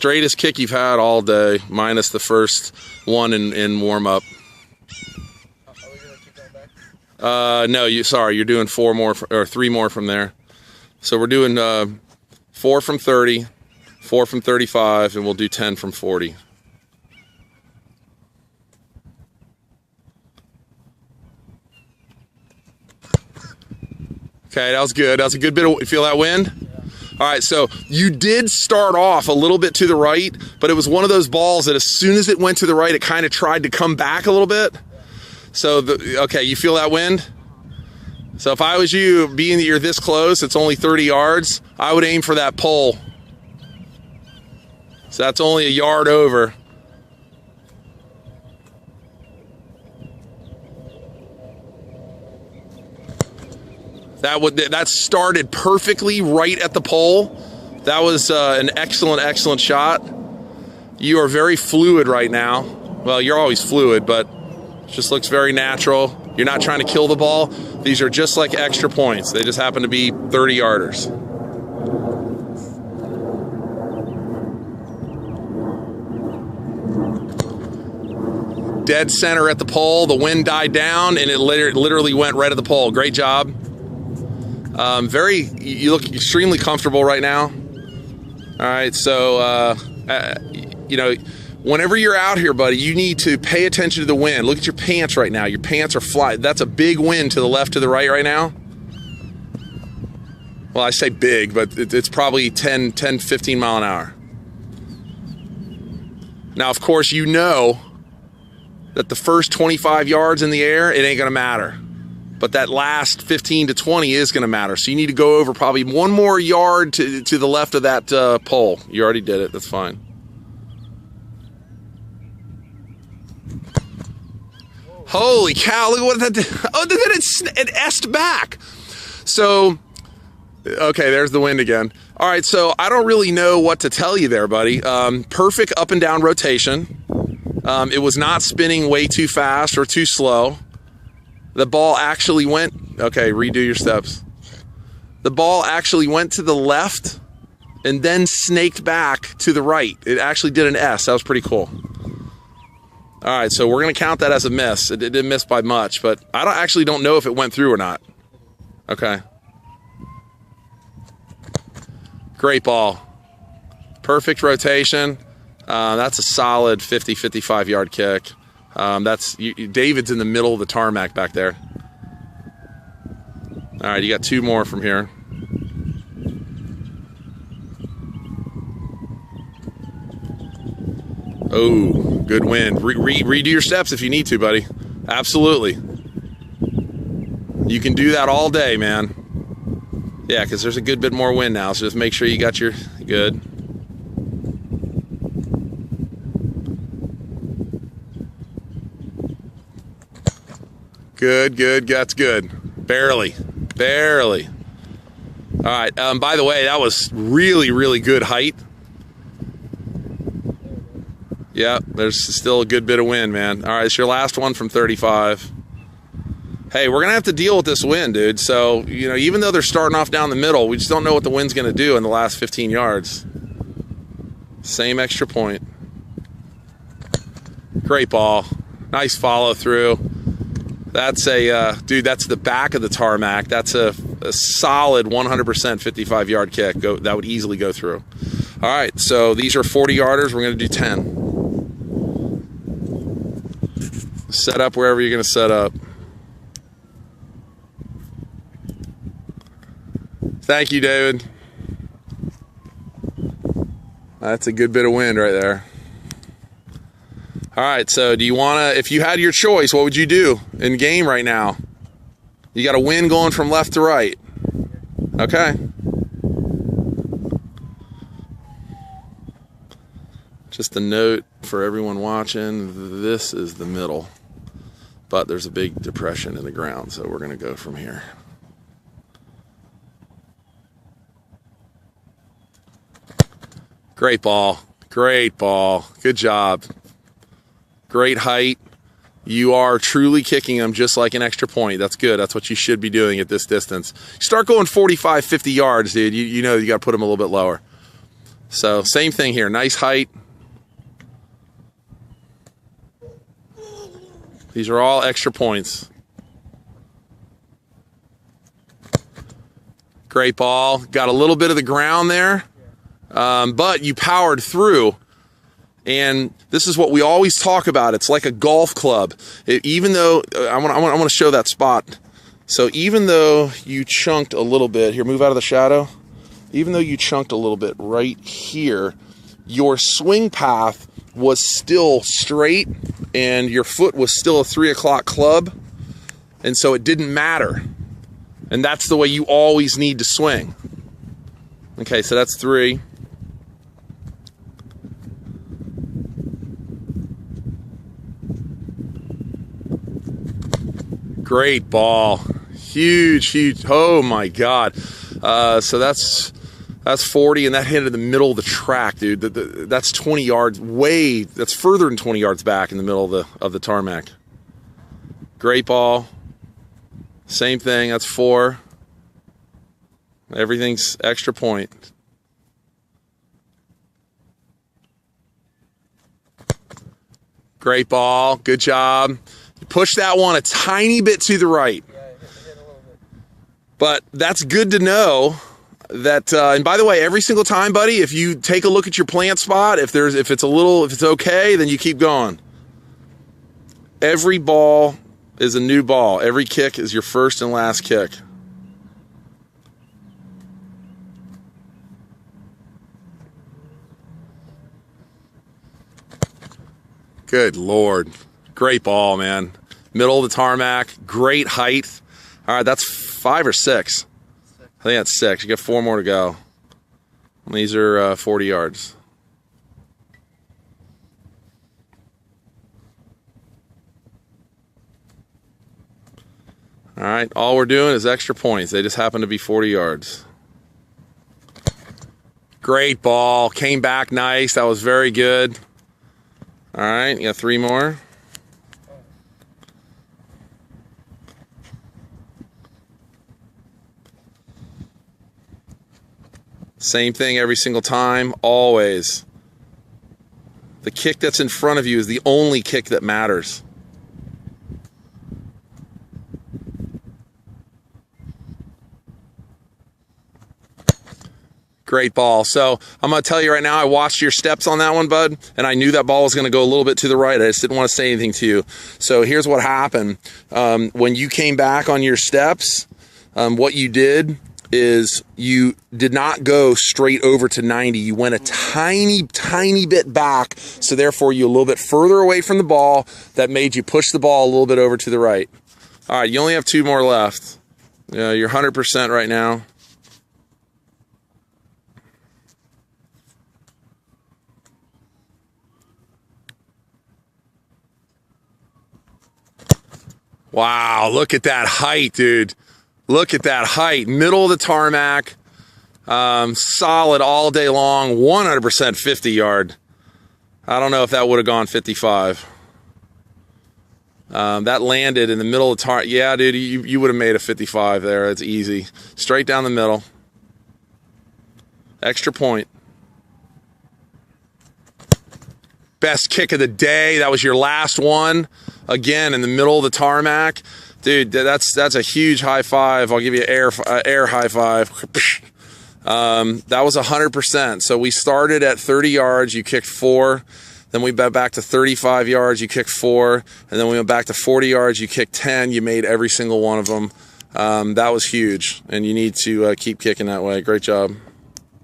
straightest kick you've had all day, minus the first one in warm-up. No, you're doing 4 more, or 3 more from there. So we're doing 4 from 30, 4 from 35, and we'll do 10 from 40. Okay, that was good. That was a good bit of, you feel that wind? Yeah. All right, so you did start off a little bit to the right, but it was one of those balls that as soon as it went to the right, it kind of tried to come back a little bit. So, okay, you feel that wind? So if I was you, being that you're this close, it's only 30 yards, I would aim for that pole. So that's only a yard over. That started perfectly right at the pole. That was an excellent shot. You are very fluid right now. Well, you're always fluid, but it just looks very natural. You're not trying to kill the ball. These are just like extra points. They just happen to be 30-yarders. Dead center at the pole. The wind died down, and it literally went right at the pole. Great job. You look extremely comfortable right now. All right, so, you know, whenever you're out here, buddy, you need to pay attention to the wind. Look at your pants right now. Your pants are flying. That's a big wind to the left, to the right now. Well, I say big, but it's probably 10, 15 mile an hour. Now, of course, you know that the first 25 yards in the air, it ain't going to matter. But that last 15 to 20 is going to matter. So you need to go over probably 1 more yard to the left of that pole. You already did it. That's fine. Holy cow, look at what that did. Oh, look at it S-ed back. So, okay, there's the wind again. All right, so I don't really know what to tell you there, buddy. Perfect up and down rotation. It was not spinning way too fast or too slow. The ball actually went, okay, redo your steps. The ball actually went to the left and then snaked back to the right. It actually did an S. That was pretty cool. All right, so we're going to count that as a miss. It didn't miss by much, but I actually don't know if it went through or not. Okay. Great ball. Perfect rotation. That's a solid 50, 55 yard kick. David's in the middle of the tarmac back there. All right, you got 2 more from here. Oh, good wind. Redo your steps if you need to, buddy. Absolutely. You can do that all day, man. Yeah, because there's a good bit more wind now, so just make sure you got your good. Good, that's good. Barely. All right, by the way, that was really good height. Yeah, there's still a good bit of wind, man. All right, it's your last one from 35. Hey, we're going to have to deal with this wind, dude. So, you know, even though they're starting off down the middle, we just don't know what the wind's going to do in the last 15 yards. Same extra point. Great ball. Nice follow through. That's dude, that's the back of the tarmac. That's a solid 100% 55 yard kick. That would easily go through. All right, so these are 40 yarders. We're going to do 10. Set up wherever you're going to set up. Thank you, David. That's a good bit of wind right there. All right, so do you want to, if you had your choice, what would you do in game right now? You got a wind going from left to right. Okay. Just a note for everyone watching, this is the middle, but there's a big depression in the ground, so we're going to go from here. Great ball. Good job. Great height. You are truly kicking them just like an extra point. That's good. That's what you should be doing at this distance. Start going 45, 50 yards, dude. You know you got to put them a little bit lower. So same thing here, nice height. These are all extra points. Great ball. Got a little bit of the ground there, but you powered through. And this is what we always talk about. It's like a golf club. Even though I want to show that spot. So even though you chunked a little bit here, move out of the shadow. Even though you chunked a little bit right here, your swing path was still straight, and your foot was still a 3 o'clock club, and so it didn't matter. And that's the way you always need to swing. Okay, so that's 3. Great ball. Huge, huge. Oh my God. So that's 40, and that hit in the middle of the track, dude. That's 20 yards that's further than 20 yards back in the middle of the tarmac. Great ball. Same thing, that's 4. Everything's extra point. Great ball, good job. Push that one a tiny bit to the right. Yeah, it hit a little bit. But that's good to know that, and by the way, every single time, buddy, if you take a look at your plant spot, if it's okay, then you keep going. Every ball is a new ball. Every kick is your first and last kick. Good Lord. Great ball, man. Middle of the tarmac, great height. All right, that's 5 or 6. I think that's 6. You got 4 more to go. These are 40 yards. All right, all we're doing is extra points. They just happen to be 40 yards. Great ball. Came back nice. That was very good. All right, you got 3 more. Same thing every single time, always. The kick that's in front of you is the only kick that matters. Great ball. So I'm going to tell you right now, I watched your steps on that one, bud, and I knew that ball was going to go a little bit to the right. I just didn't want to say anything to you. So here's what happened. When you came back on your steps, what you did is you did not go straight over to 90. You went a tiny bit back, so therefore you're a little bit further away from the ball. That made you push the ball a little bit over to the right. All right, you only have 2 more left. You're 100% right now. Wow, look at that height, dude. Look at that height. Middle of the tarmac. Solid all day long. 100% 50 yard. I don't know if that would have gone 55. That landed in the middle of the tarmac. Yeah, dude, you would have made a 55 there. That's easy. Straight down the middle. Extra point. Best kick of the day. That was your last one. Again, in the middle of the tarmac. Dude, that's a huge high five. I'll give you an air high five. That was 100%. So we started at 30 yards. You kicked 4. Then we went back to 35 yards. You kicked 4. And then we went back to 40 yards. You kicked 10. You made every single one of them. That was huge. And you need to keep kicking that way. Great job.